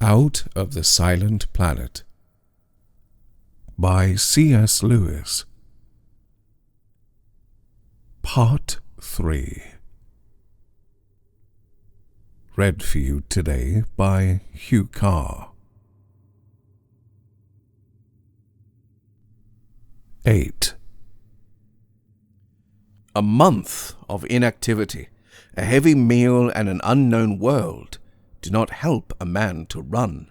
Out of the Silent Planet by C.S. Lewis. Part 3. Read for you today by Hugh Carr. 8. A month of inactivity, a heavy meal, and an unknown world do not help a man to run.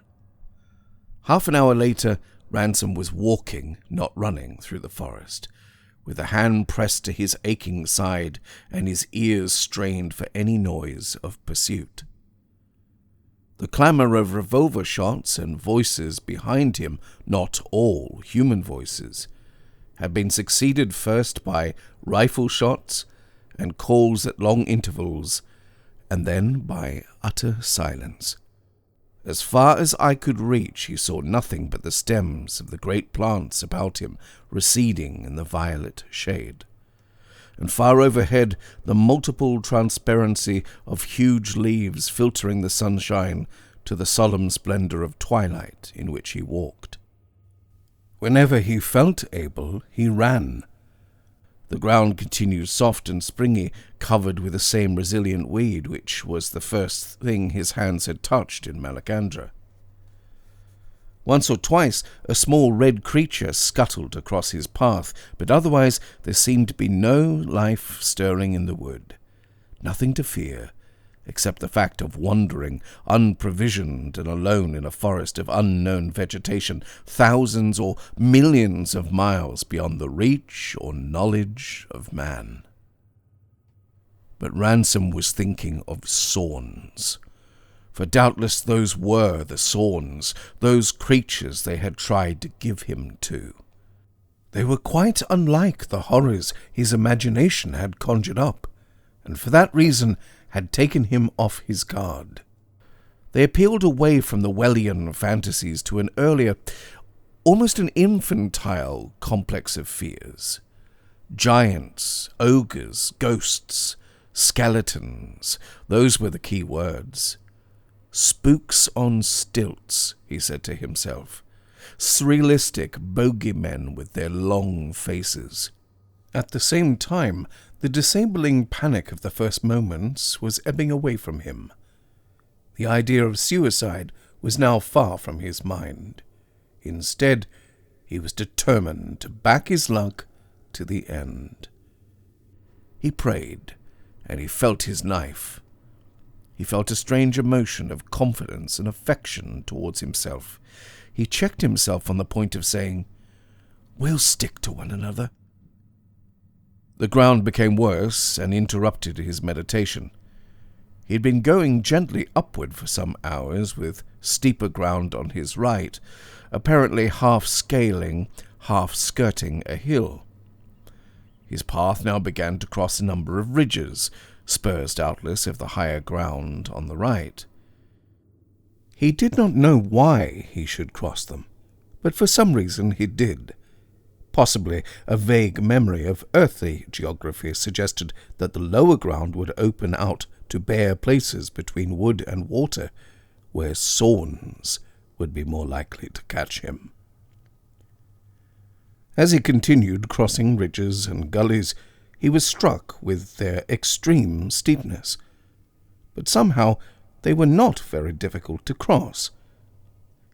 Half an hour later, Ransom was walking, not running, through the forest, with a hand pressed to his aching side and his ears strained for any noise of pursuit. The clamour of revolver shots and voices behind him, not all human voices, had been succeeded first by rifle shots and calls at long intervals, and then by utter silence. As far as eye could reach, he saw nothing but the stems of the great plants about him receding in the violet shade, and far overhead the multiple transparency of huge leaves filtering the sunshine to the solemn splendour of twilight in which he walked. Whenever he felt able, he ran. The ground continued soft and springy, covered with the same resilient weed which was the first thing his hands had touched in Malacandra. Once or twice a small red creature scuttled across his path, but otherwise there seemed to be no life stirring in the wood. Nothing to fear, except the fact of wandering, unprovisioned and alone in a forest of unknown vegetation, thousands or millions of miles beyond the reach or knowledge of man. But Ransom was thinking of Sawns, for doubtless those were the Sawns, those creatures they had tried to give him to. They were quite unlike the horrors his imagination had conjured up, and for that reason had taken him off his guard. They appealed away from the Wellian fantasies to an earlier, almost an infantile complex of fears. Giants, ogres, ghosts, skeletons, those were the key words. Spooks on stilts, he said to himself. Surrealistic bogeymen with their long faces. At the same time, the disabling panic of the first moments was ebbing away from him. The idea of suicide was now far from his mind. Instead, he was determined to back his luck to the end. He prayed, and he felt his knife. He felt a strange emotion of confidence and affection towards himself. He checked himself on the point of saying, "We'll stick to one another." The ground became worse and interrupted his meditation. He had been going gently upward for some hours, with steeper ground on his right, apparently half scaling, half skirting a hill. His path now began to cross a number of ridges, spurs doubtless of the higher ground on the right. He did not know why he should cross them, but for some reason he did. Possibly a vague memory of earthly geography suggested that the lower ground would open out to bare places between wood and water, where Sawns would be more likely to catch him. As he continued crossing ridges and gullies, he was struck with their extreme steepness. But somehow they were not very difficult to cross.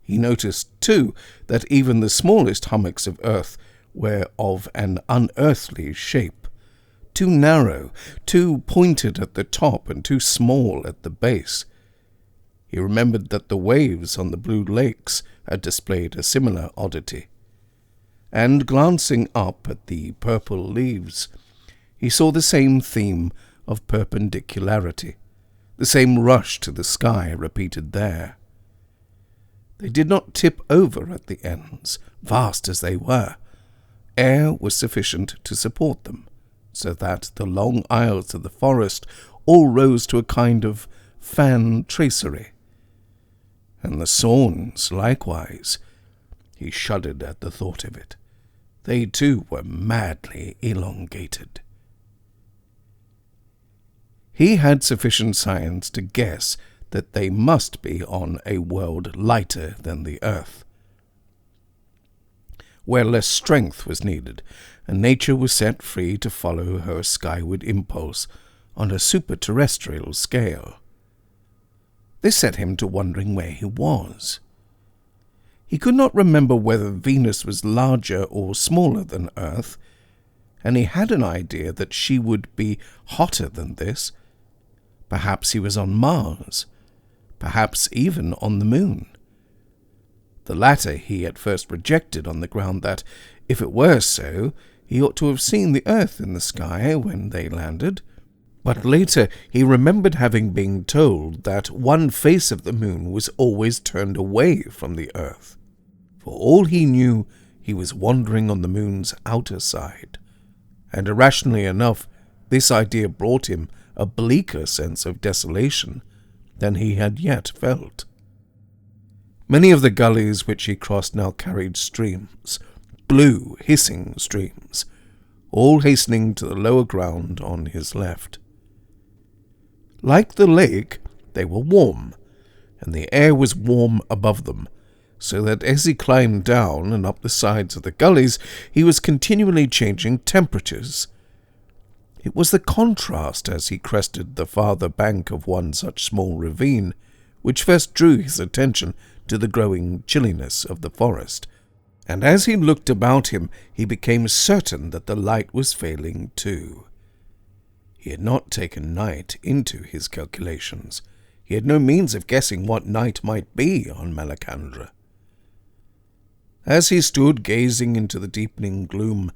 He noticed, too, that even the smallest hummocks of earth were of an unearthly shape, too narrow, too pointed at the top, and too small at the base. He remembered that the waves on the blue lakes had displayed a similar oddity, and glancing up at the purple leaves, he saw the same theme of perpendicularity, the same rush to the sky repeated there. They did not tip over at the ends, vast as they were. Air was sufficient to support them, so that the long aisles of the forest all rose to a kind of fan tracery. And the Sawns likewise. He shuddered at the thought of it. They too were madly elongated. He had sufficient science to guess that they must be on a world lighter than the Earth, where less strength was needed, and nature was set free to follow her skyward impulse on a super-terrestrial scale. This set him to wondering where he was. He could not remember whether Venus was larger or smaller than Earth, and he had an idea that she would be hotter than this. Perhaps he was on Mars, perhaps even on the Moon. The latter he at first rejected on the ground that, if it were so, he ought to have seen the Earth in the sky when they landed. But later he remembered having been told that one face of the Moon was always turned away from the Earth. For all he knew, he was wandering on the Moon's outer side, and irrationally enough, this idea brought him a bleaker sense of desolation than he had yet felt. Many of the gullies which he crossed now carried streams, blue, hissing streams, all hastening to the lower ground on his left. Like the lake, they were warm, and the air was warm above them, so that as he climbed down and up the sides of the gullies, he was continually changing temperatures. It was the contrast as he crested the farther bank of one such small ravine, which first drew his attention to the growing chilliness of the forest, and as he looked about him, he became certain that the light was failing too. He had not taken night into his calculations. He had no means of guessing what night might be on Malacandra. As he stood gazing into the deepening gloom,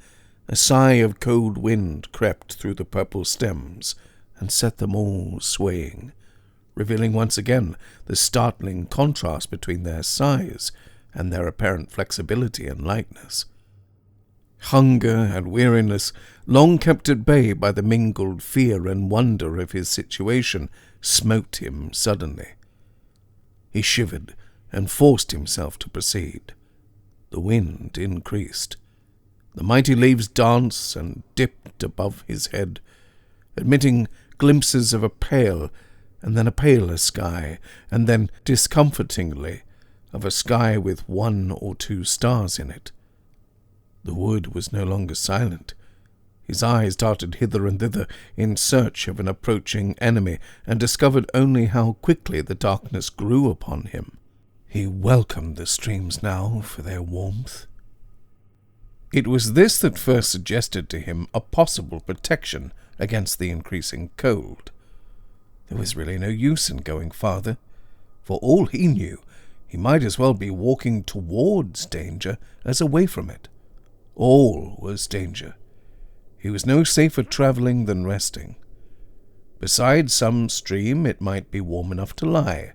a sigh of cold wind crept through the purple stems and set them all swaying, revealing once again the startling contrast between their size and their apparent flexibility and lightness. Hunger and weariness, long kept at bay by the mingled fear and wonder of his situation, smote him suddenly. He shivered and forced himself to proceed. The wind increased. The mighty leaves danced and dipped above his head, admitting glimpses of a pale and then a paler sky, and then, discomfortingly, of a sky with 1 or 2 stars in it. The wood was no longer silent. His eyes darted hither and thither in search of an approaching enemy, and discovered only how quickly the darkness grew upon him. He welcomed the streams now for their warmth. It was this that first suggested to him a possible protection against the increasing cold. There was really no use in going farther. For all he knew, he might as well be walking towards danger as away from it. All was danger. He was no safer travelling than resting. Beside some stream it might be warm enough to lie.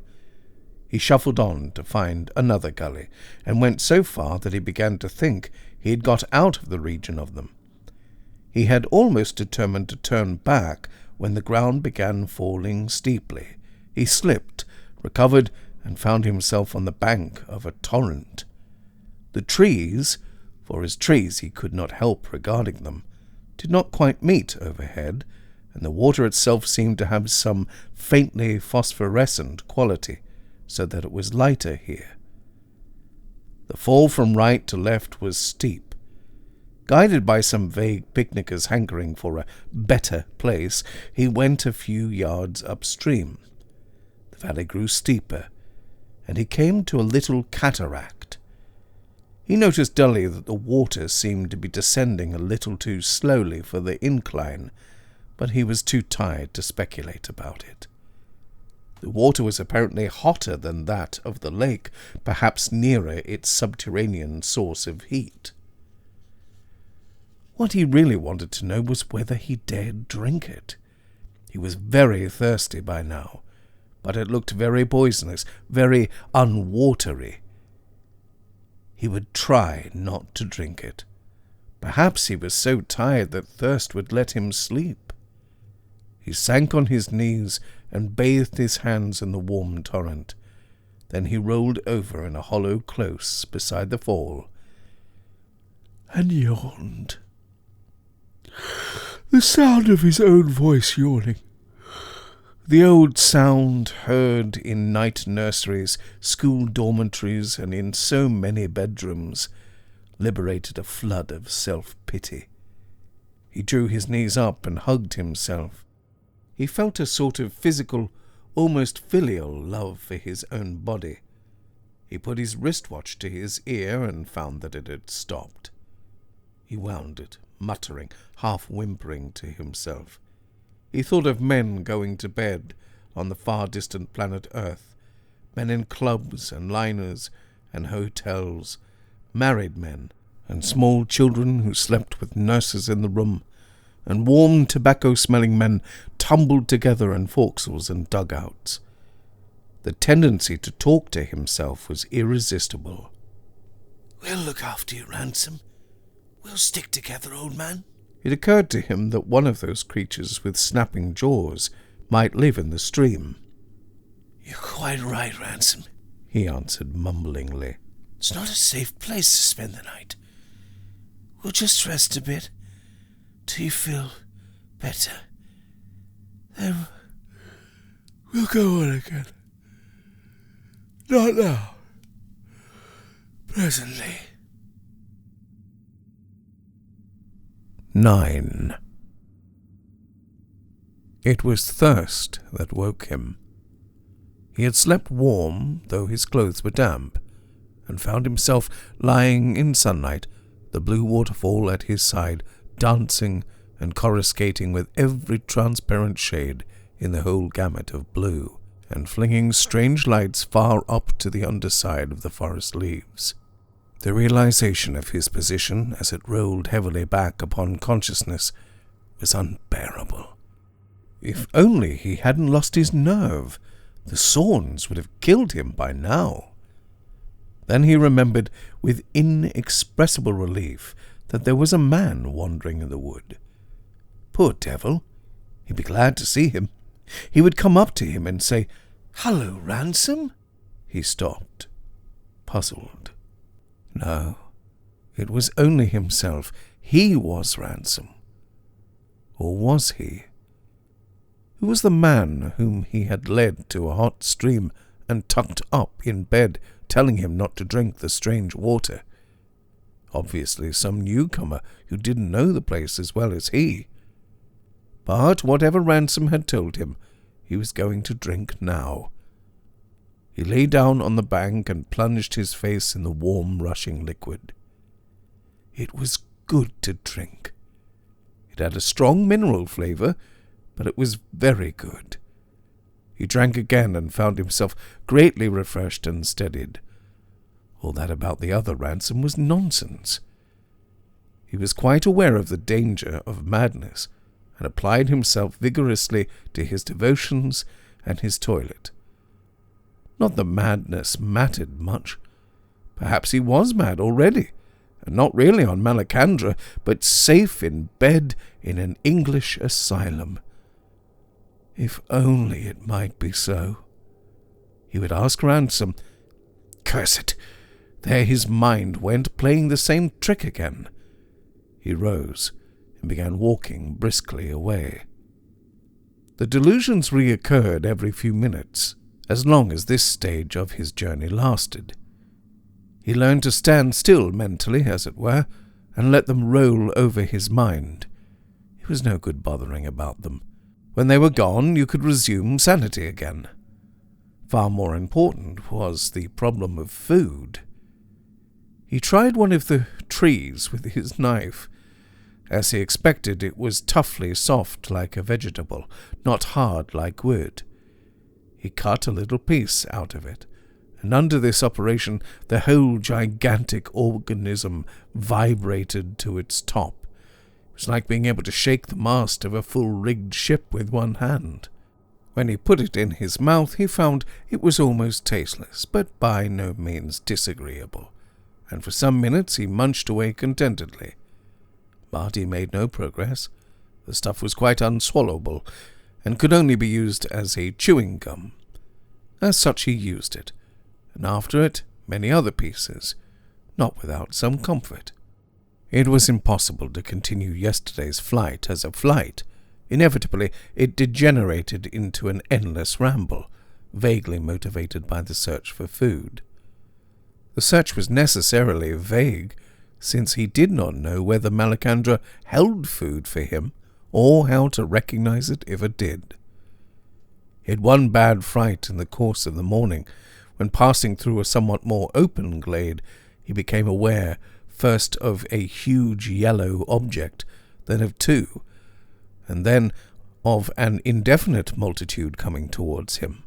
He shuffled on to find another gully, and went so far that he began to think he had got out of the region of them. He had almost determined to turn back when the ground began falling steeply. He slipped, recovered, and found himself on the bank of a torrent. The trees, for as trees he could not help regarding them, did not quite meet overhead, and the water itself seemed to have some faintly phosphorescent quality, so that it was lighter here. The fall from right to left was steep. Guided by some vague picnicker's hankering for a better place, he went a few yards upstream. The valley grew steeper, and he came to a little cataract. He noticed dully that the water seemed to be descending a little too slowly for the incline, but he was too tired to speculate about it. The water was apparently hotter than that of the lake, perhaps nearer its subterranean source of heat. What he really wanted to know was whether he dared drink it. He was very thirsty by now, but it looked very poisonous, very unwatery. He would try not to drink it. Perhaps he was so tired that thirst would let him sleep. He sank on his knees and bathed his hands in the warm torrent. Then he rolled over in a hollow close beside the fall, and yawned. The sound of his own voice yawning, The old sound, heard in night nurseries, school dormitories, and in so many bedrooms, liberated a flood of self-pity. He drew his knees up and hugged himself. He felt a sort of physical, almost filial love for his own body. He put his wristwatch to his ear and found that it had stopped. He wound it, muttering, half-whimpering to himself. He thought of men going to bed on the far-distant planet Earth, men in clubs and liners and hotels, married men and small children who slept with nurses in the room, and warm tobacco-smelling men tumbled together in forecastles and dugouts. The tendency to talk to himself was irresistible. "We'll look after you, Ransom. We'll stick together, old man." It occurred to him that one of those creatures with snapping jaws might live in the stream. "You're quite right, Ransom," he answered mumblingly. "It's not a safe place to spend the night. We'll just rest a bit till you feel better. Then we'll go on again. Not now. Presently." 9. It was thirst that woke him. He had slept warm, though his clothes were damp, and found himself lying in sunlight, the blue waterfall at his side, dancing and coruscating with every transparent shade in the whole gamut of blue, and flinging strange lights far up to the underside of the forest leaves. The realization of his position as it rolled heavily back upon consciousness was unbearable. If only he hadn't lost his nerve, the Sorns would have killed him by now. Then he remembered with inexpressible relief that there was a man wandering in the wood. Poor devil! He'd be glad to see him. He would come up to him and say, "Hello, Ransom." He stopped, puzzled. No, it was only himself. He was Ransom. Or was he? Who was the man whom he had led to a hot stream and tucked up in bed, telling him not to drink the strange water? Obviously some newcomer who didn't know the place as well as he. But whatever Ransom had told him, he was going to drink now. He lay down on the bank and plunged his face in the warm, rushing liquid. It was good to drink. It had a strong mineral flavor, but it was very good. He drank again and found himself greatly refreshed and steadied. All that about the other Ransom was nonsense. He was quite aware of the danger of madness, and applied himself vigorously to his devotions and his toilet. Not that madness mattered much. Perhaps he was mad already, and not really on Malacandra, but safe in bed in an English asylum. If only it might be so. He would ask Ransom. Curse it! There his mind went, playing the same trick again. He rose and began walking briskly away. The delusions reoccurred every few minutes, as long as this stage of his journey lasted. He learned to stand still mentally, as it were, and let them roll over his mind. It was no good bothering about them. When they were gone, you could resume sanity again. Far more important was the problem of food. He tried one of the trees with his knife. As he expected, it was toughly soft like a vegetable, not hard like wood. He cut a little piece out of it, and under this operation the whole gigantic organism vibrated to its top. It was like being able to shake the mast of a full-rigged ship with one hand. When he put it in his mouth, he found it was almost tasteless, but by no means disagreeable, and for some minutes he munched away contentedly. But he made no progress. The stuff was quite unswallowable, and could only be used as a chewing gum. As such he used it, and after it many other pieces, not without some comfort. It was impossible to continue yesterday's flight as a flight. Inevitably, it degenerated into an endless ramble, vaguely motivated by the search for food. The search was necessarily vague, since he did not know whether Malacandra held food for him, or how to recognize it if it did. He had one bad fright in the course of the morning, when passing through a somewhat more open glade, he became aware first of a huge yellow object, then of two, and then of an indefinite multitude coming towards him.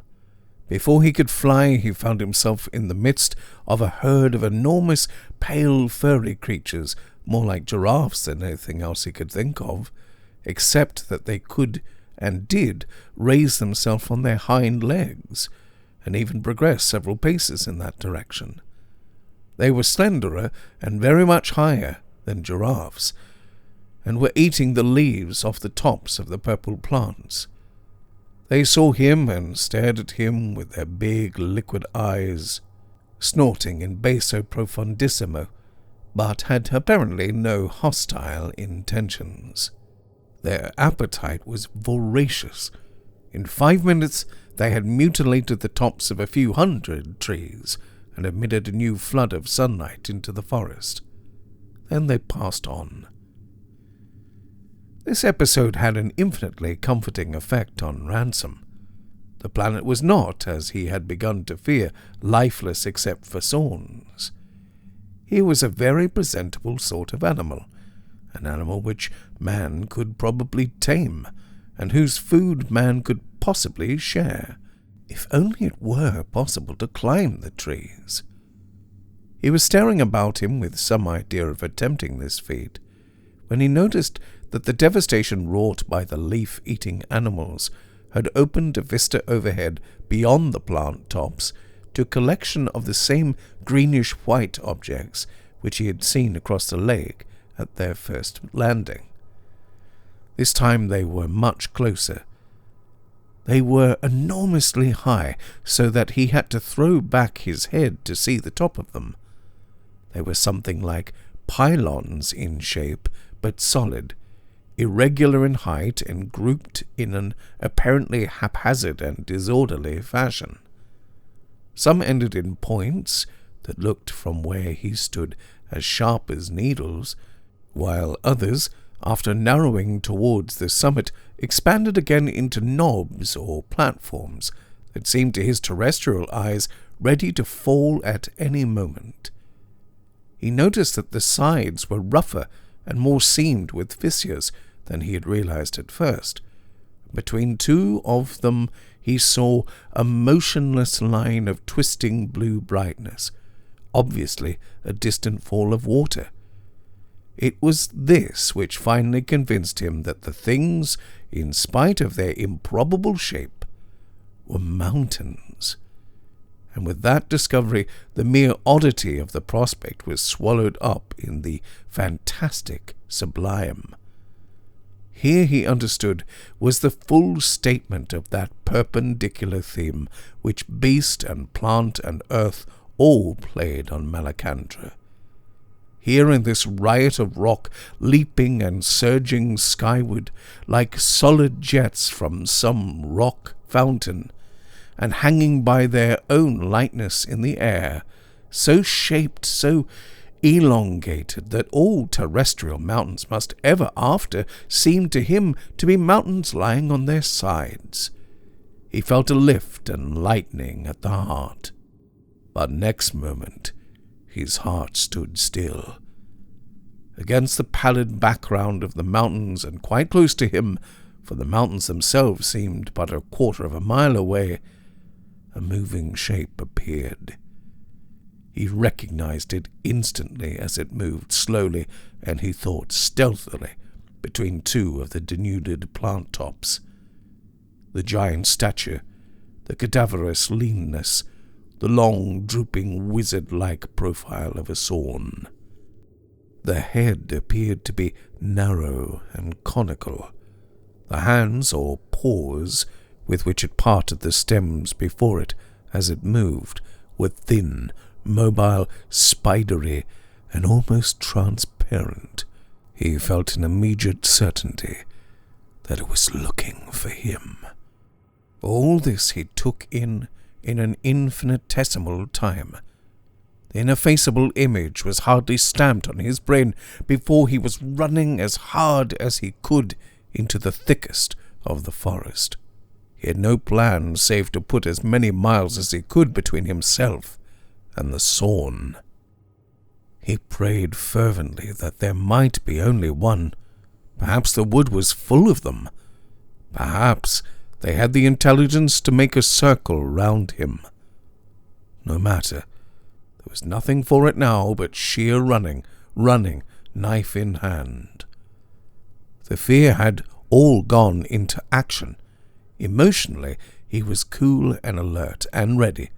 Before he could fly, he found himself in the midst of a herd of enormous, pale, furry creatures, more like giraffes than anything else he could think of, except that they could and did raise themselves on their hind legs, and even progress several paces in that direction. They were slenderer and very much higher than giraffes, and were eating the leaves off the tops of the purple plants. They saw him and stared at him with their big liquid eyes, snorting in basso profundissimo, but had apparently no hostile intentions. Their appetite was voracious. In 5 minutes they had mutilated the tops of a few hundred trees and admitted a new flood of sunlight into the forest. Then they passed on. This episode had an infinitely comforting effect on Ransom. The planet was not, as he had begun to fear, lifeless except for Sorns. He was a very presentable sort of animal, an animal which man could probably tame, and whose food man could possibly share, if only it were possible to climb the trees. He was staring about him with some idea of attempting this feat, when he noticed that the devastation wrought by the leaf-eating animals had opened a vista overhead beyond the plant tops to a collection of the same greenish-white objects which he had seen across the lake at their first landing. This time they were much closer. They were enormously high, so that he had to throw back his head to see the top of them. They were something like pylons in shape, but solid, irregular in height and grouped in an apparently haphazard and disorderly fashion. Some ended in points that looked from where he stood as sharp as needles, while others, after narrowing towards the summit, expanded again into knobs or platforms that seemed to his terrestrial eyes ready to fall at any moment. He noticed that the sides were rougher and more seamed with fissures than he had realized at first. Between two of them he saw a motionless line of twisting blue brightness, obviously a distant fall of water. It was this which finally convinced him that the things, in spite of their improbable shape, were mountains. And with that discovery, the mere oddity of the prospect was swallowed up in the fantastic sublime. Here, he understood, was the full statement of that perpendicular theme which beast and plant and earth all played on Malacandra. Here in this riot of rock, leaping and surging skyward like solid jets from some rock fountain, and hanging by their own lightness in the air, so shaped, so elongated, that all terrestrial mountains must ever after seem to him to be mountains lying on their sides. He felt a lift and lightening at the heart. But next moment his heart stood still. Against the pallid background of the mountains, and quite close to him, for the mountains themselves seemed but a quarter of a mile away, a moving shape appeared. He recognized it instantly as it moved slowly, and he thought stealthily, between two of the denuded plant tops. The giant stature, the cadaverous leanness, the long, drooping, wizard-like profile of a Sorn. The head appeared to be narrow and conical. The hands, or paws, with which it parted the stems before it as it moved, were thin, mobile, spidery, and almost transparent. He felt an immediate certainty that it was looking for him. All this he took in an infinitesimal time. The ineffaceable image was hardly stamped on his brain before he was running as hard as he could into the thickest of the forest. He had no plan save to put as many miles as he could between himself and the Sorn. He prayed fervently that there might be only one. Perhaps the wood was full of them. Perhaps they had the intelligence to make a circle round him. No matter. There was nothing for it now but sheer running, knife in hand. The fear had all gone into action. Emotionally, he was cool and alert and ready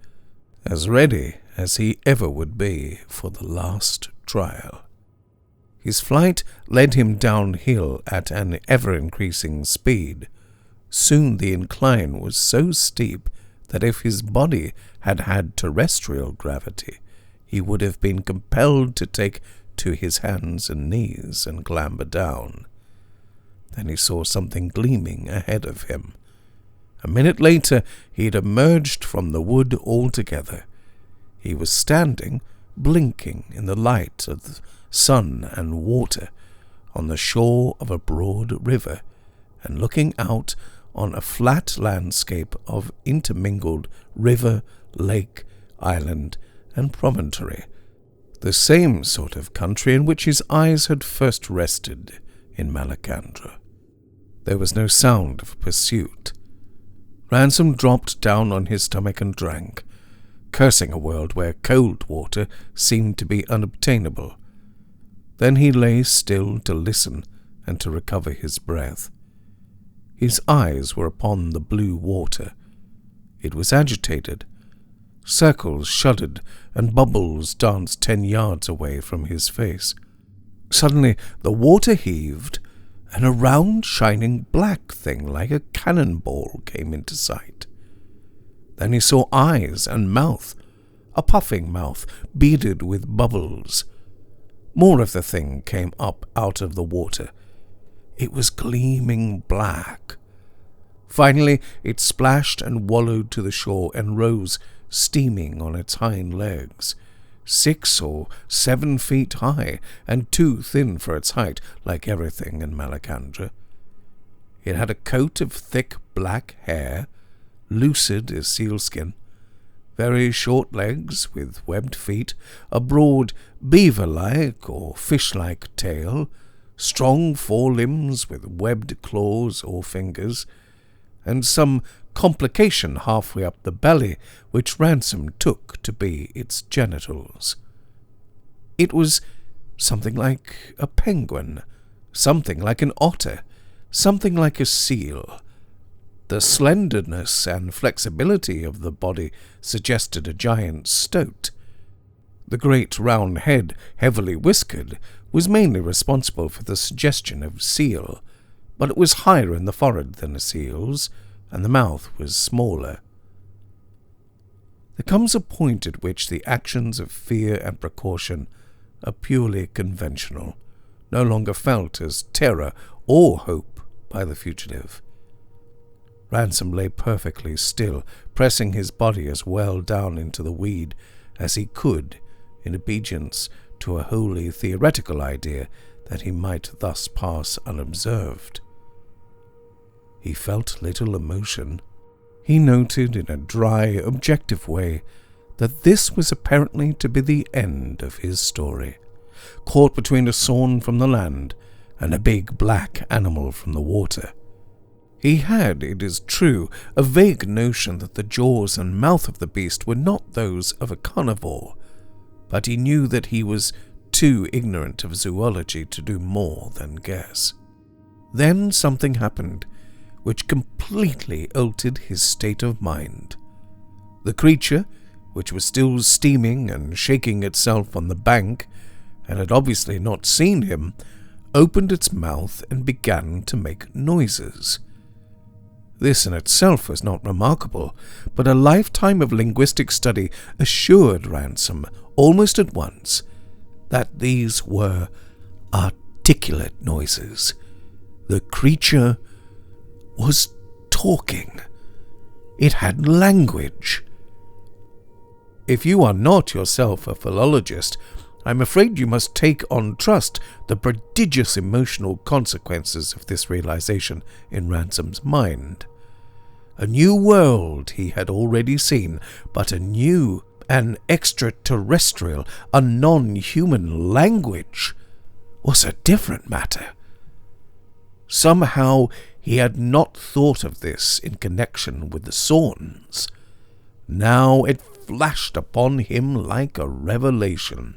as he ever would be for the last trial. His flight led him downhill at an ever-increasing speed. Soon the incline was so steep that if his body had had terrestrial gravity, he would have been compelled to take to his hands and knees and clamber down. Then he saw something gleaming ahead of him. A minute later he had emerged from the wood altogether. He was standing, blinking in the light of the sun and water, on the shore of a broad river, and looking out on a flat landscape of intermingled river, lake, island, and promontory, the same sort of country in which his eyes had first rested in Malacandra. There was no sound of pursuit. Ransom dropped down on his stomach and drank, cursing a world where cold water seemed to be unobtainable. Then he lay still to listen and to recover his breath. His eyes were upon the blue water. It was agitated. Circles shuddered, and bubbles danced 10 yards away from his face. Suddenly the water heaved, and a round, shining black thing like a cannonball came into sight. Then he saw eyes and mouth, a puffing mouth beaded with bubbles. More of the thing came up out of the water. It was gleaming black. Finally it splashed and wallowed to the shore and rose, steaming on its hind legs, 6 or 7 feet high and too thin for its height, like everything in Malacandra. It had a coat of thick black hair, lucid as sealskin, very short legs with webbed feet, a broad beaver-like or fish-like tail, strong forelimbs with webbed claws or fingers, and some complication halfway up the belly which Ransom took to be its genitals. It was something like a penguin, something like an otter, something like a seal. The slenderness and flexibility of the body suggested a giant stoat. The great round head, heavily whiskered, was mainly responsible for the suggestion of seal, but it was higher in the forehead than a seal's, and the mouth was smaller. There comes a point at which the actions of fear and precaution are purely conventional, no longer felt as terror or hope by the fugitive. Ransom lay perfectly still, pressing his body as well down into the weed as he could, in obedience to a wholly theoretical idea that he might thus pass unobserved. He felt little emotion. He noted in a dry, objective way that this was apparently to be the end of his story, caught between a Sorn from the land and a big black animal from the water. He had, it is true, a vague notion that the jaws and mouth of the beast were not those of a carnivore, but he knew that he was too ignorant of zoology to do more than guess. Then something happened which completely altered his state of mind. The creature, which was still steaming and shaking itself on the bank, and had obviously not seen him, opened its mouth and began to make noises. This in itself was not remarkable, but a lifetime of linguistic study assured Ransom almost at once that these were articulate noises. The creature was talking. It had language. If you are not yourself a philologist, I'm afraid you must take on trust the prodigious emotional consequences of this realization in Ransom's mind. A new world he had already seen, but a new, an extraterrestrial, a non-human language was a different matter. Somehow he had not thought of this in connection with the Sorns. Now it flashed upon him like a revelation.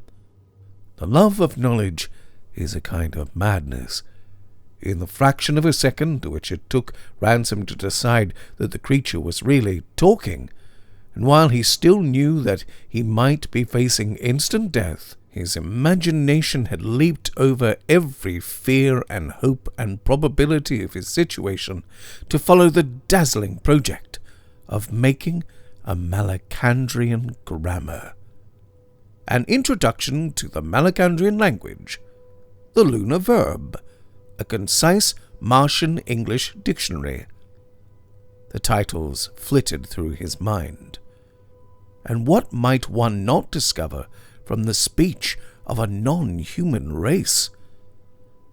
The love of knowledge is a kind of madness. In the fraction of a second which it took Ransom to decide that the creature was really talking, and while he still knew that he might be facing instant death, his imagination had leaped over every fear and hope and probability of his situation to follow the dazzling project of making a Malacandrian grammar. An introduction to the Malacandrian language, the lunar verb, a concise Martian English dictionary. The titles flitted through his mind. And what might one not discover from the speech of a non-human race?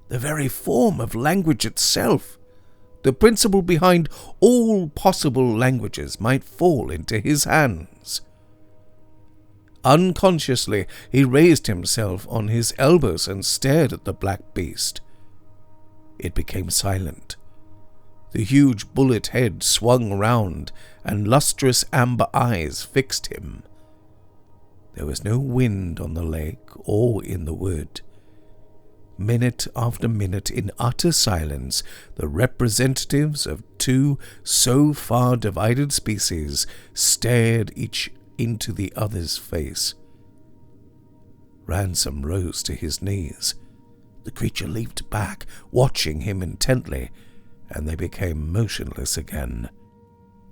The very form of language itself, the principle behind all possible languages, might fall into his hands. Unconsciously, he raised himself on his elbows and stared at the black beast. It became silent. The huge bullet head swung round, and lustrous amber eyes fixed him. There was no wind on the lake or in the wood. Minute after minute, in utter silence, the representatives of two so far divided species stared each into the other's face. Ransom rose to his knees. The creature leaped back, watching him intently, and they became motionless again.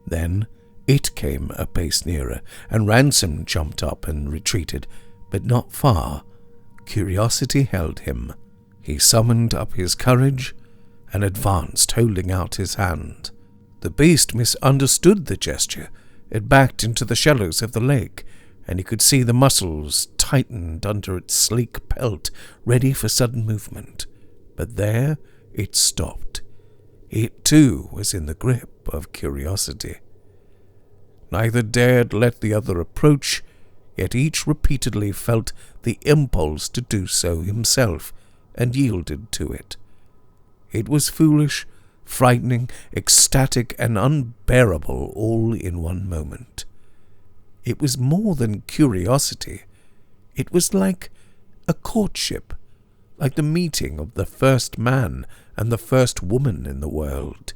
Then it came a pace nearer, and Ransom jumped up and retreated, but not far. Curiosity held him. He summoned up his courage and advanced, holding out his hand. The beast misunderstood the gesture. It backed into the shallows of the lake, and he could see the muscles tightened under its sleek pelt, ready for sudden movement. But there it stopped. It too was in the grip of curiosity. Neither dared let the other approach, yet each repeatedly felt the impulse to do so himself, and yielded to it. It was foolish, frightening, ecstatic, and unbearable all in one moment. It was more than curiosity. It was like a courtship, like the meeting of the first man and the first woman in the world.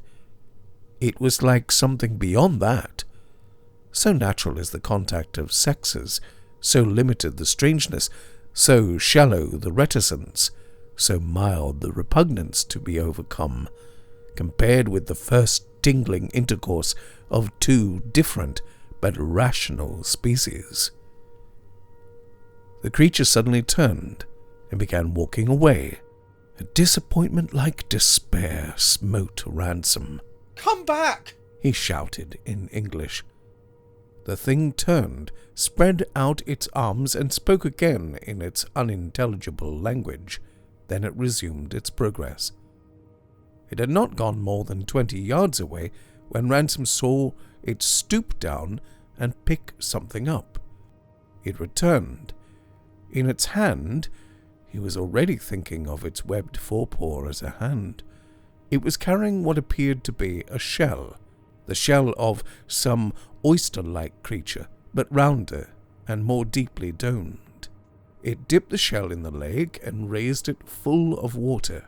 It was like something beyond that. So natural is the contact of sexes, so limited the strangeness, so shallow the reticence, so mild the repugnance to be overcome, compared with the first tingling intercourse of two different but rational species. The creature suddenly turned and began walking away. A disappointment like despair smote Ransom. "Come back!" he shouted in English. The thing turned, spread out its arms, and spoke again in its unintelligible language. Then it resumed its progress. It had not gone more than 20 yards away when Ransom saw it stoop down and pick something up. It returned. In its hand, he was already thinking of its webbed forepaw as a hand. It was carrying what appeared to be a shell, the shell of some oyster-like creature, but rounder and more deeply domed. It dipped the shell in the lake and raised it full of water.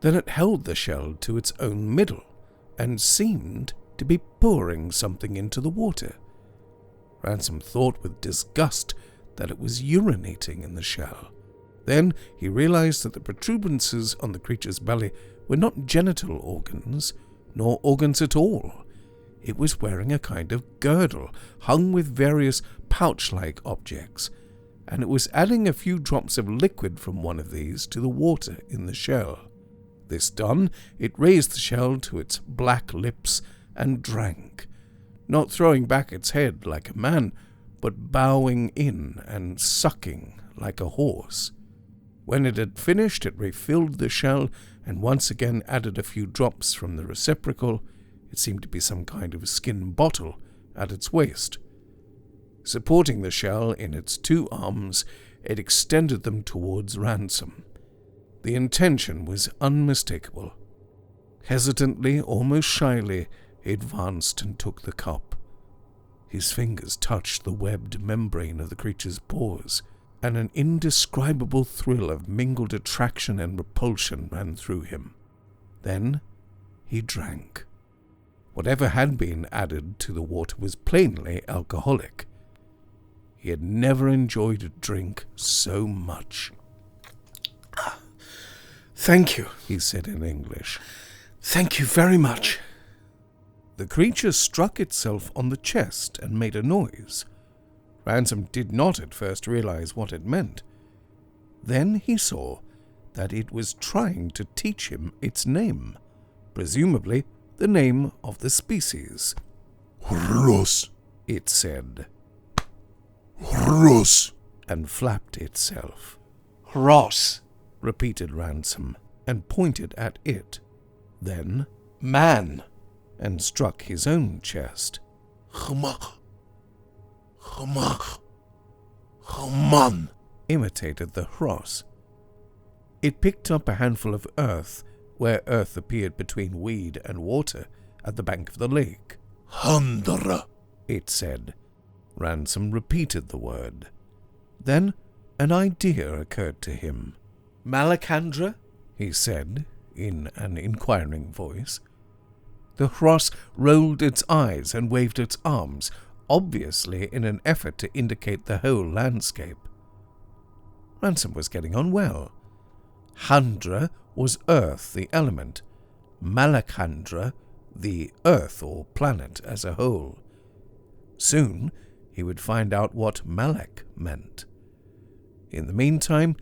Then it held the shell to its own middle and seemed to be pouring something into the water. Ransom thought with disgust that it was urinating in the shell. Then he realized that the protuberances on the creature's belly were not genital organs, nor organs at all. It was wearing a kind of girdle, hung with various pouch-like objects, and it was adding a few drops of liquid from one of these to the water in the shell. This done, it raised the shell to its black lips and drank, not throwing back its head like a man, but bowing in and sucking like a horse. When it had finished, it refilled the shell and once again added a few drops from the receptacle. It seemed to be some kind of skin bottle at its waist. Supporting the shell in its 2 arms, it extended them towards Ransom. The intention was unmistakable. Hesitantly, almost shyly, he advanced and took the cup. His fingers touched the webbed membrane of the creature's paws, and an indescribable thrill of mingled attraction and repulsion ran through him. Then he drank. Whatever had been added to the water was plainly alcoholic. He had never enjoyed a drink so much. "Thank you," he said in English. "Thank you very much." The creature struck itself on the chest and made a noise. Ransom did not at first realize what it meant. Then he saw that it was trying to teach him its name, presumably the name of the species. "Ross," it said. "Ross," and flapped itself. "Ross," repeated Ransom, and pointed at it. Then, "Man," and struck his own chest. "Chmach, chmach, chman," imitated the Ross. It picked up a handful of earth, where earth appeared between weed and water, at the bank of the lake. "Handra," it said. Ransom repeated the word. Then an idea occurred to him. "Malacandra," he said, in an inquiring voice. The Ross rolled its eyes and waved its arms, obviously in an effort to indicate the whole landscape. Ransom was getting on well. Handra was earth, the element. Malacandra, the earth or planet as a whole. Soon he would find out what Malak meant. In the meantime,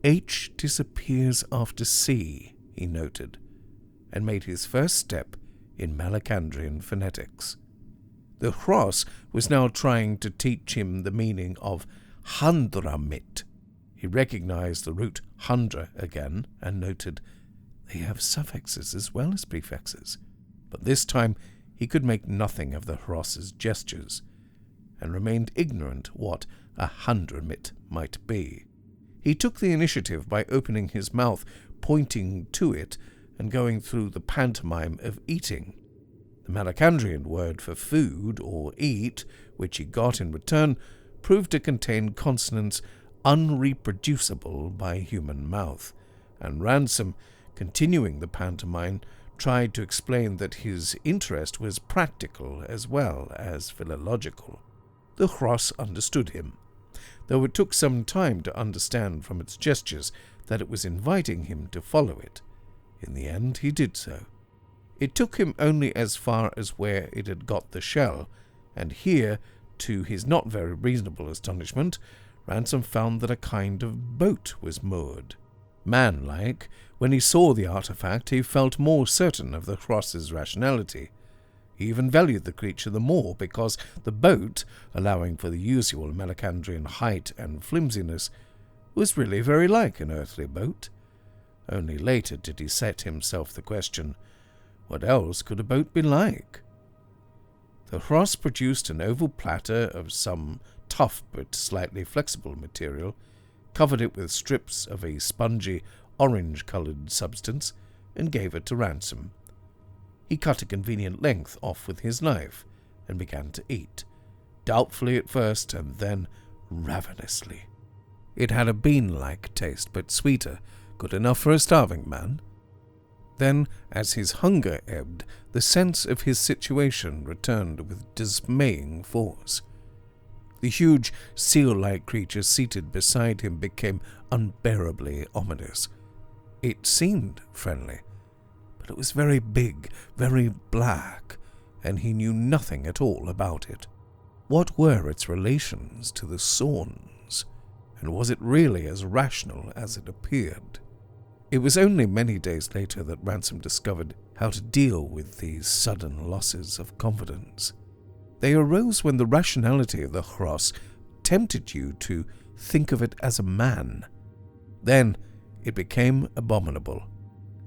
H disappears after C, he noted, and made his first step in Malacandrian phonetics. The Ross was now trying to teach him the meaning of Handramit. He recognized the root Handra again and noted, they have suffixes as well as prefixes. But this time he could make nothing of the Ross's gestures, and remained ignorant what a Handramit might be. He took the initiative by opening his mouth, pointing to it, and going through the pantomime of eating. The Malacandrian word for food or eat, which he got in return, proved to contain consonants unreproducible by human mouth, and Ransom, continuing the pantomime, tried to explain that his interest was practical as well as philological. The Ross understood him, though it took some time to understand from its gestures that it was inviting him to follow it. In the end he did so. It took him only as far as where it had got the shell, and here, to his not very reasonable astonishment, Ransom found that a kind of boat was moored. Man-like, when he saw the artifact, he felt more certain of the Ross's rationality. He even valued the creature the more because the boat, allowing for the usual Malacandrian height and flimsiness, was really very like an earthly boat. Only later did he set himself the question, what else could a boat be like? The Ross produced an oval platter of some tough but slightly flexible material, covered it with strips of a spongy, orange-colored substance, and gave it to Ransom. He cut a convenient length off with his knife, and began to eat, doubtfully at first, and then ravenously. It had a bean-like taste, but sweeter, good enough for a starving man. Then, as his hunger ebbed, the sense of his situation returned with dismaying force. The huge, seal-like creature seated beside him became unbearably ominous. It seemed friendly, but it was very big, very black, and he knew nothing at all about it. What were its relations to the Sorns, and was it really as rational as it appeared? It was only many days later that Ransom discovered how to deal with these sudden losses of confidence. They arose when the rationality of the Hross tempted you to think of it as a man. Then it became abominable.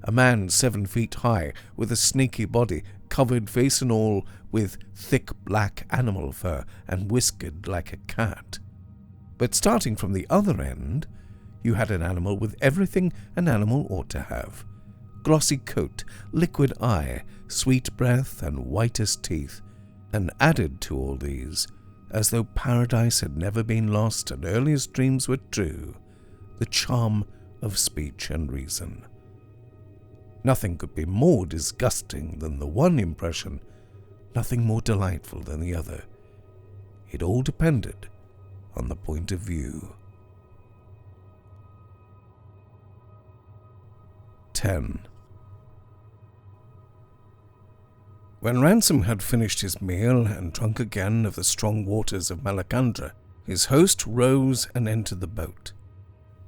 A man 7 feet high, with a snaky body, covered face and all with thick black animal fur and whiskered like a cat. But starting from the other end, you had an animal with everything an animal ought to have. Glossy coat, liquid eye, sweet breath, and whitest teeth. And added to all these, as though paradise had never been lost and earliest dreams were true, the charm of speech and reason. Nothing could be more disgusting than the one impression, nothing more delightful than the other. It all depended on the point of view. 10. When Ransom had finished his meal and drunk again of the strong waters of Malacandra, his host rose and entered the boat.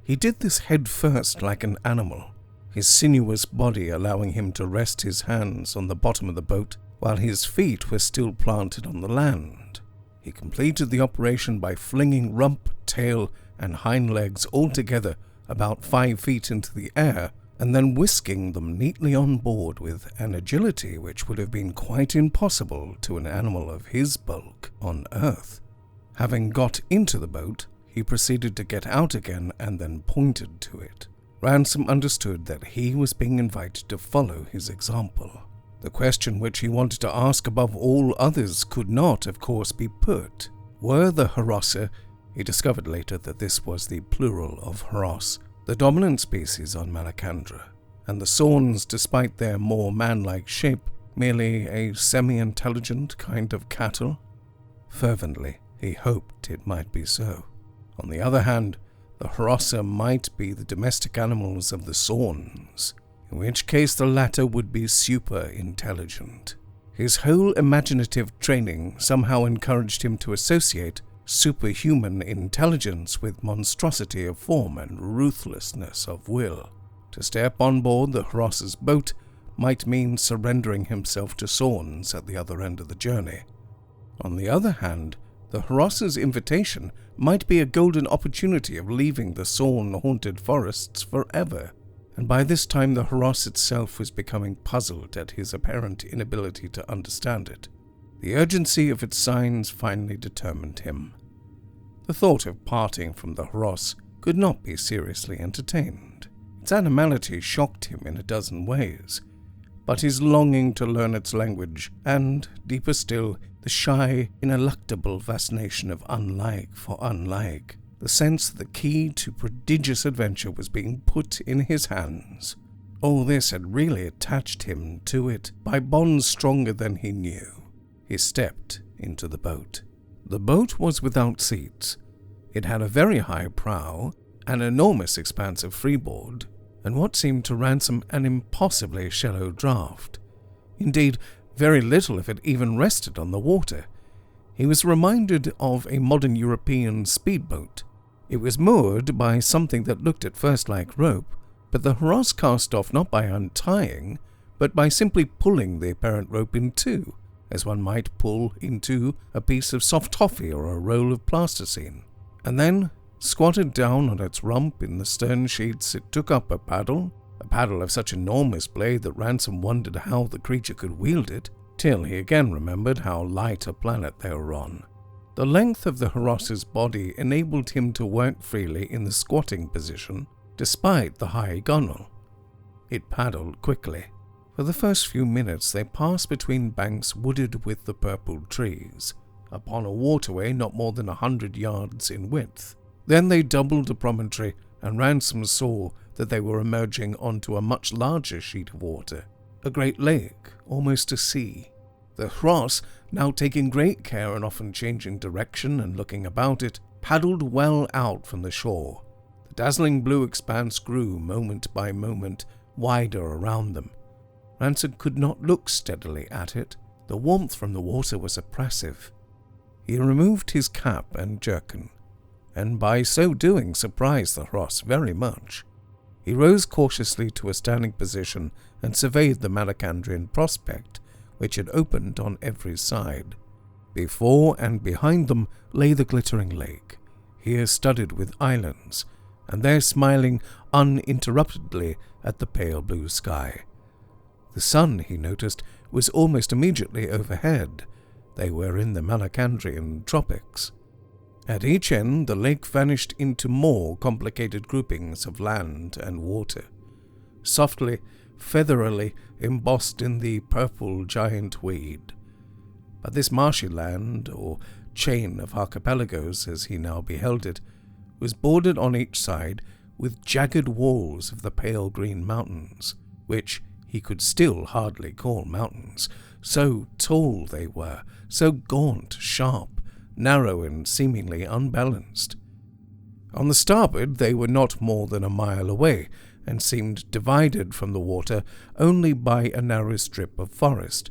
He did this head first like an animal, his sinuous body allowing him to rest his hands on the bottom of the boat while his feet were still planted on the land. He completed the operation by flinging rump, tail, and hind legs all together about 5 feet into the air, and then whisking them neatly on board with an agility which would have been quite impossible to an animal of his bulk on Earth. Having got into the boat, he proceeded to get out again and then pointed to it. Ransom understood that he was being invited to follow his example. The question which he wanted to ask above all others could not, of course, be put. Were the Hrossa, he discovered later that this was the plural of Hross, the dominant species on Malacandra, and the Sorns, despite their more man-like shape, merely a semi-intelligent kind of cattle? Fervently, he hoped it might be so. On the other hand, the Hrossa might be the domestic animals of the Sorns, in which case the latter would be super-intelligent. His whole imaginative training somehow encouraged him to associate superhuman intelligence with monstrosity of form and ruthlessness of will. To step on board the Hrossa's boat might mean surrendering himself to Sorns at the other end of the journey. On the other hand, the Hrossa's invitation might be a golden opportunity of leaving the Sorn-haunted forests forever, and by this time the Hross itself was becoming puzzled at his apparent inability to understand it. The urgency of its signs finally determined him. The thought of parting from the Hross could not be seriously entertained. Its animality shocked him in a dozen ways, but his longing to learn its language, and, deeper still, the shy, ineluctable fascination of unlike for unlike, the sense that the key to prodigious adventure was being put in his hands, all this had really attached him to it by bonds stronger than he knew. He stepped into the boat. The boat was without seats. It had a very high prow, an enormous expanse of freeboard, and what seemed to Ransom an impossibly shallow draught. Indeed, very little of it even rested on the water. He was reminded of a modern European speedboat. It was moored by something that looked at first like rope, but the Hross cast off not by untying, but by simply pulling the apparent rope in two, as one might pull into a piece of soft toffee or a roll of plasticine. And then, squatted down on its rump in the stern sheets, it took up a paddle of such enormous blade that Ransom wondered how the creature could wield it, till he again remembered how light a planet they were on. The length of the Hross's body enabled him to work freely in the squatting position, despite the high gunwale. It paddled quickly. For the first few minutes they passed between banks wooded with the purple trees, upon a waterway not more than 100 yards in width. Then they doubled a promontory, and Ransom saw that they were emerging onto a much larger sheet of water, a great lake, almost a sea. The Hross, now taking great care and often changing direction and looking about it, paddled well out from the shore. The dazzling blue expanse grew moment by moment wider around them. Ransom could not look steadily at it. The warmth from the water was oppressive. He removed his cap and jerkin, and by so doing surprised the Hross very much. He rose cautiously to a standing position and surveyed the Malacandrian prospect, which had opened on every side. Before and behind them lay the glittering lake, here studded with islands, and there smiling uninterruptedly at the pale blue sky. The sun, he noticed, was almost immediately overhead. They were in the Malacandrian tropics. At each end, the lake vanished into more complicated groupings of land and water, softly, featherily embossed in the purple giant weed. But this marshy land, or chain of archipelagos as he now beheld it, was bordered on each side with jagged walls of the pale green mountains, which he could still hardly call mountains, so tall they were, so gaunt, sharp, narrow, and seemingly unbalanced. On the starboard they were not more than a mile away, and seemed divided from the water only by a narrow strip of forest.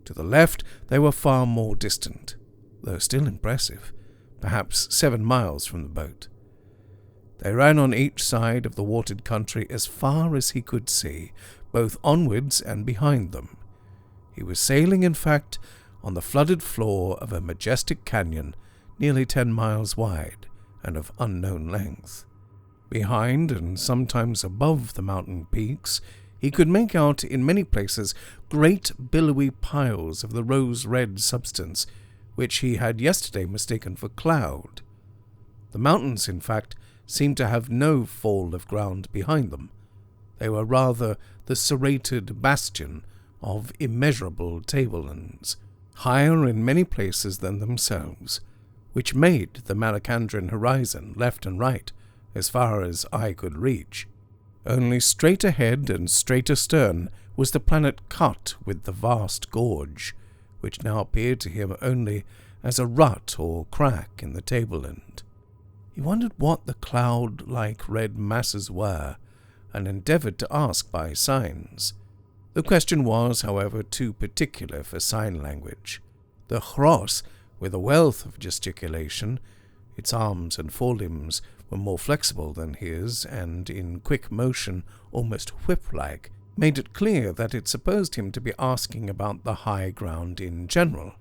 To the left they were far more distant, though still impressive, perhaps 7 miles from the boat. They ran on each side of the watered country as far as he could see, both onwards and behind them. He was sailing, in fact, on the flooded floor of a majestic canyon nearly 10 miles wide and of unknown length. Behind and sometimes above the mountain peaks, he could make out in many places great billowy piles of the rose-red substance which he had yesterday mistaken for cloud. The mountains, in fact, seemed to have no fall of ground behind them. They were rather the serrated bastion of immeasurable tablelands, higher in many places than themselves, which made the Malacandrian horizon left and right, as far as eye could reach. Only straight ahead and straight astern was the planet cut with the vast gorge, which now appeared to him only as a rut or crack in the tableland. He wondered what the cloud-like red masses were, and endeavoured to ask by signs. The question was, however, too particular for sign language. The Chross, with a wealth of gesticulation, its arms and forelimbs were more flexible than his, and in quick motion, almost whip-like, made it clear that it supposed him to be asking about the high ground in general.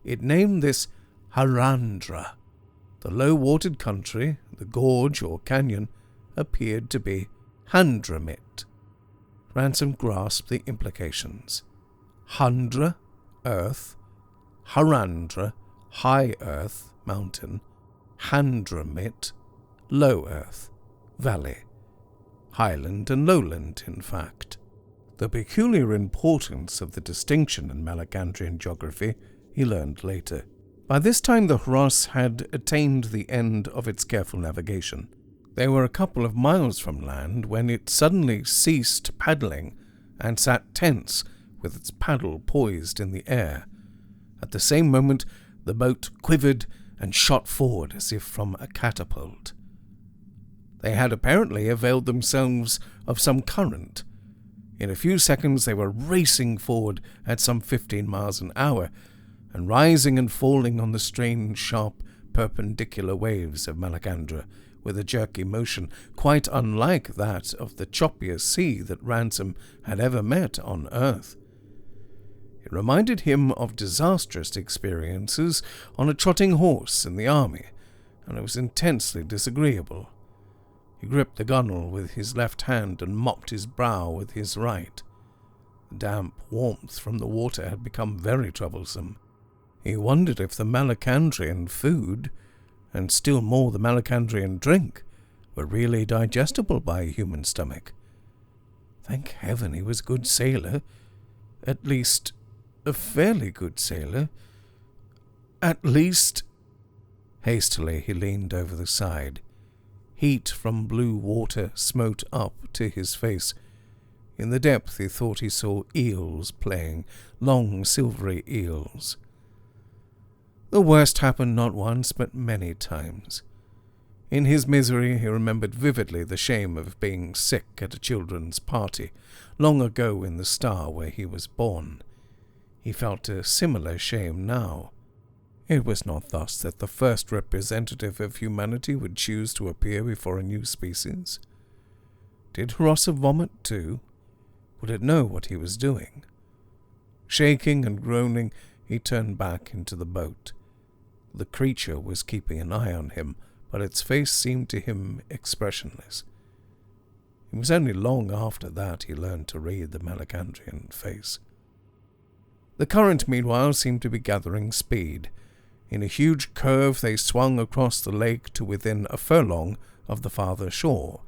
It named this Harandra. The low-watered country, the gorge or canyon, appeared to be Handramit. Ransom grasped the implications. Handra, earth; Harandra, high earth, mountain; Handramit, low earth, valley. Highland and lowland, in fact. The peculiar importance of the distinction in Malacandrian geography he learned later. By this time the Hross had attained the end of its careful navigation. They were a couple of miles from land when it suddenly ceased paddling and sat tense with its paddle poised in the air. At the same moment the boat quivered and shot forward as if from a catapult. They had apparently availed themselves of some current. In a few seconds they were racing forward at some 15 miles an hour, and rising and falling on the strange, sharp, perpendicular waves of Malacandra, with a jerky motion quite unlike that of the choppiest sea that Ransom had ever met on earth. It reminded him of disastrous experiences on a trotting horse in the army, and it was intensely disagreeable. He gripped the gunwale with his left hand and mopped his brow with his right. The damp warmth from the water had become very troublesome. He wondered if the Malacandrian food, and still more the Malacandrian drink, were really digestible by a human stomach. Thank heaven he was a good sailor, at least a fairly good sailor. At least... Hastily he leaned over the side. Heat from blue water smote up to his face. In the depth he thought he saw eels playing, long silvery eels. The worst happened not once but many times. In his misery he remembered vividly the shame of being sick at a children's party, long ago in the star where he was born. He felt a similar shame now. It was not thus that the first representative of humanity would choose to appear before a new species. Did Hrossa vomit too? Would it know what he was doing? Shaking and groaning, he turned back into the boat. The creature was keeping an eye on him, but its face seemed to him expressionless. It was only long after that he learned to read the Malacandrian face. The current, meanwhile, seemed to be gathering speed. In a huge curve they swung across the lake to within a furlong of the farther shore,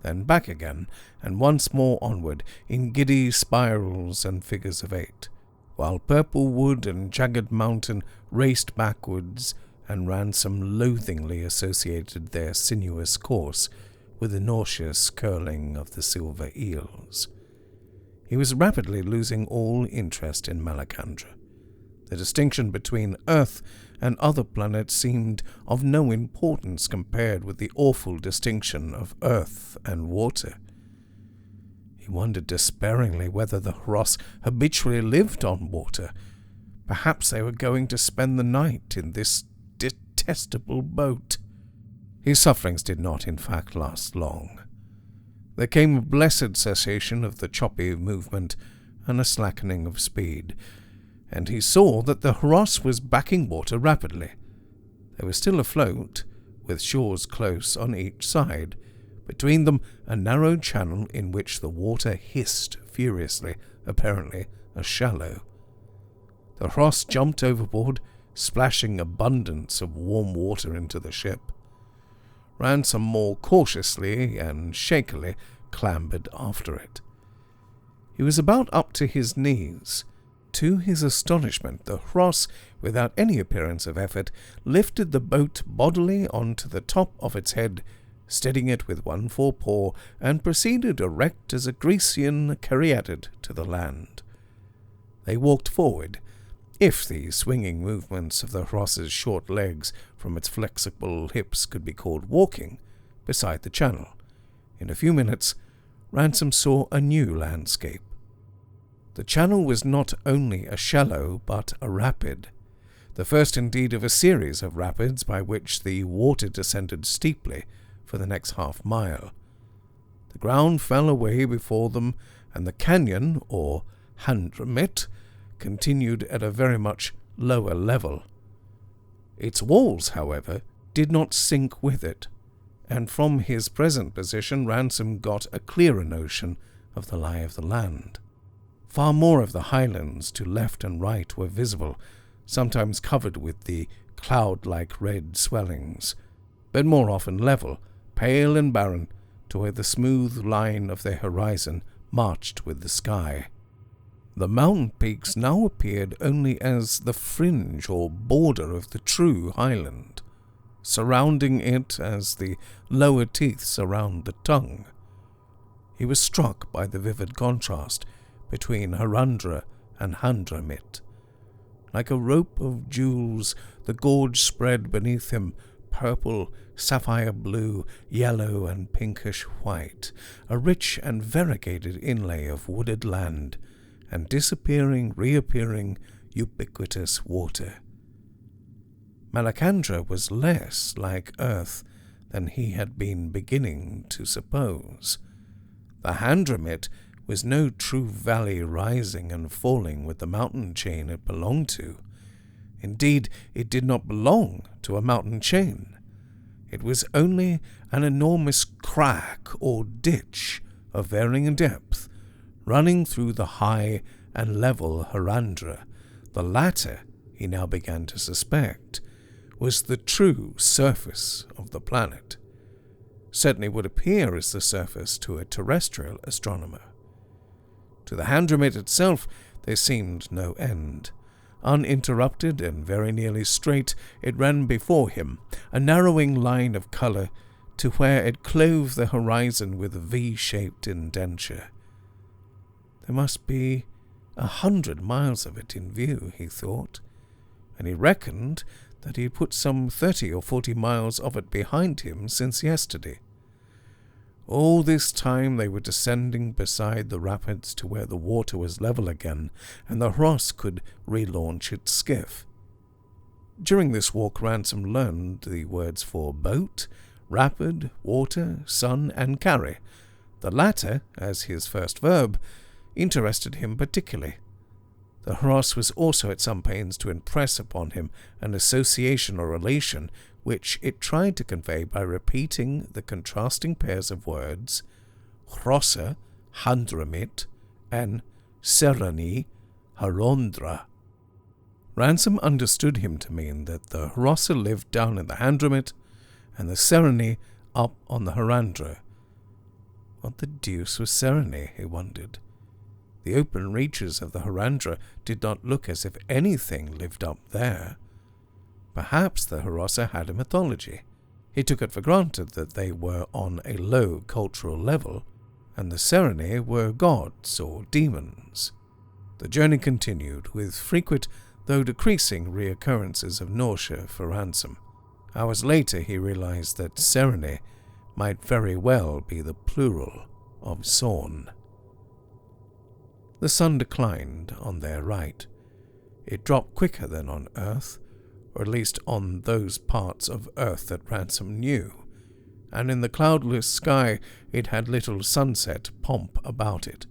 then back again, and once more onward, in giddy spirals and figures of 8, while purple wood and jagged mountain raced backwards, and Ransom loathingly associated their sinuous course with the nauseous curling of the silver eels. He was rapidly losing all interest in Malacandra. The distinction between Earth and other planets seemed of no importance compared with the awful distinction of earth and water. He wondered despairingly whether the Hross habitually lived on water. Perhaps they were going to spend the night in this detestable boat. His sufferings did not, in fact, last long. There came a blessed cessation of the choppy movement and a slackening of speed, and he saw that the Hross was backing water rapidly. They were still afloat, with shores close on each side, between them a narrow channel in which the water hissed furiously, apparently a shallow. The Hross jumped overboard, splashing abundance of warm water into the ship. Ransom more cautiously and shakily clambered after it. He was about up to his knees. To his astonishment, the Hross, without any appearance of effort, lifted the boat bodily onto the top of its head, steadying it with one forepaw, and proceeded erect as a Grecian caryatid to the land. They walked forward, if the swinging movements of the Hross's short legs from its flexible hips could be called walking, beside the channel. In a few minutes, Ransom saw a new landscape. The channel was not only a shallow, but a rapid, the first indeed of a series of rapids by which the water descended steeply for the next half-mile. The ground fell away before them, and the canyon, or Handramit, continued at a very much lower level. Its walls, however, did not sink with it, and from his present position Ransom got a clearer notion of the lie of the land. Far more of the highlands to left and right were visible, sometimes covered with the cloud-like red swellings, but more often level, pale and barren, to where the smooth line of their horizon marched with the sky. The mountain peaks now appeared only as the fringe or border of the true highland, surrounding it as the lower teeth surround the tongue. He was struck by the vivid contrast between Harandra and Handramit. Like a rope of jewels, the gorge spread beneath him, purple, sapphire blue, yellow, and pinkish white, a rich and variegated inlay of wooded land, and disappearing, reappearing, ubiquitous water. Malacandra was less like Earth than he had been beginning to suppose. The Handramit was no true valley rising and falling with the mountain chain it belonged to. Indeed, it did not belong to a mountain chain. It was only an enormous crack or ditch of varying depth, running through the high and level Harandra. The latter, he now began to suspect, was the true surface of the planet. Certainly would appear as the surface to a terrestrial astronomer. To the Handramit itself there seemed no end. Uninterrupted and very nearly straight, it ran before him, a narrowing line of colour, to where it clove the horizon with a V-shaped indenture. There must be 100 miles of it in view, he thought, and he reckoned that he had put some 30 or 40 miles of it behind him since yesterday. All this time they were descending beside the rapids to where the water was level again, and the Hross could relaunch its skiff. During this walk Ransom learned the words for boat, rapid, water, sun, and carry, The latter, as his first verb, interested him particularly. The Hross was also at some pains to impress upon him an association or relation which it tried to convey by repeating the contrasting pairs of words Hrossa, Handramit, and Serani, Harondra. Ransom understood him to mean that the Hrossa lived down in the Handramit and the Serani up on the Harandra. What the deuce was Serani, he wondered. The open reaches of the Harandra did not look as if anything lived up there. Perhaps the Hrossa had a mythology. He took it for granted that they were on a low cultural level, and the Serani were gods or demons. The journey continued, with frequent, though decreasing, reoccurrences of nausea for Ransom. Hours later he realized that Serani might very well be the plural of Sorn. The sun declined on their right. It dropped quicker than on Earth, or at least on those parts of Earth that Ransom knew, and in the cloudless sky it had little sunset pomp about it.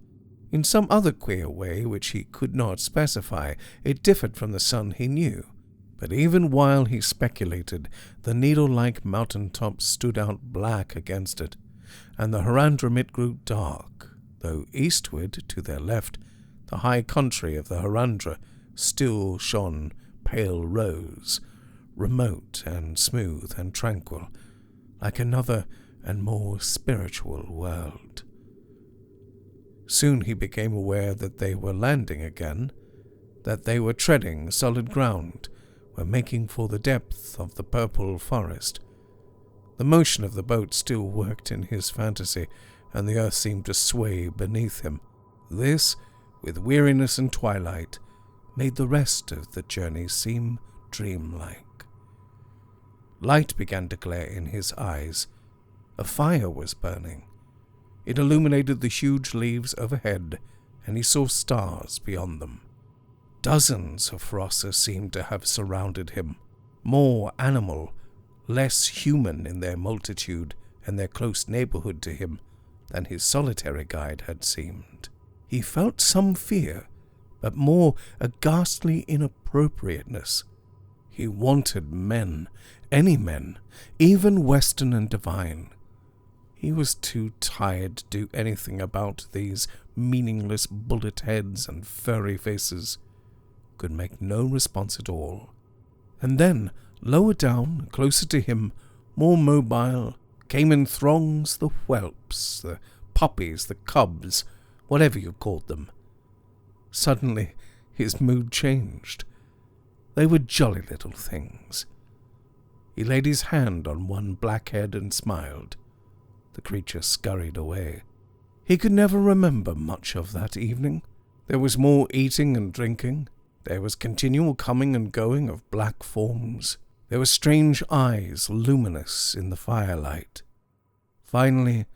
In some other queer way which he could not specify, it differed from the sun he knew. But even while he speculated, the needle-like mountain tops stood out black against it, and the Harandramit grew dark, though eastward, to their left, the high country of the Harandra still shone pale rose, remote and smooth and tranquil, like another and more spiritual world. Soon he became aware that they were landing again, that they were treading solid ground, were making for the depth of the purple forest. The motion of the boat still worked in his fantasy, and the earth seemed to sway beneath him. This, with weariness and twilight, made the rest of the journey seem dreamlike. Light began to glare in his eyes. A fire was burning. It illuminated the huge leaves overhead, and he saw stars beyond them. Dozens of Hrossa seemed to have surrounded him, more animal, less human in their multitude and their close neighborhood to him than his solitary guide had seemed. He felt some fear, but more a ghastly inappropriateness. He wanted men, any men, even Western and divine. He was too tired to do anything about these meaningless bullet heads and furry faces. Could make no response at all. And then, lower down, closer to him, more mobile, came in throngs the whelps, the puppies, the cubs, whatever you called them. Suddenly, his mood changed. They were jolly little things. He laid his hand on one black head and smiled. The creature scurried away. He could never remember much of that evening. There was more eating and drinking. There was continual coming and going of black forms. There were strange eyes luminous in the firelight. Finally,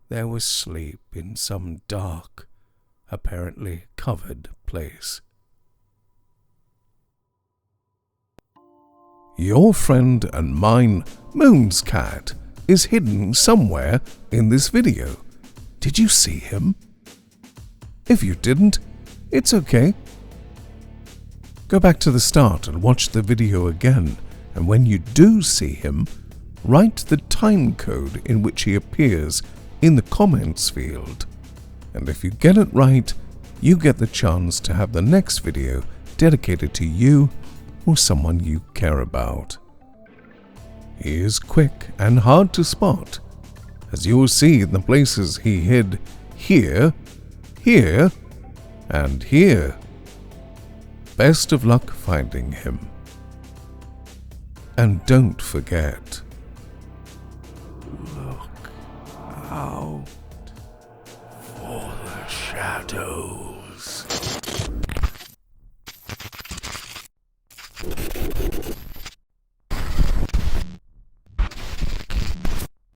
there was sleep in some dark, apparently covered place. Your friend and mine, Moon's cat, is hidden somewhere in this video. Did you see him? If you didn't, it's okay. Go back to the start and watch the video again, and when you do see him, write the time code in which he appears in the comments field. And if you get it right, you get the chance to have the next video dedicated to you or someone you care about. He is quick and hard to spot, as you will see in the places he hid here, here, and here. Best of luck finding him. And don't forget, look out for the shadows.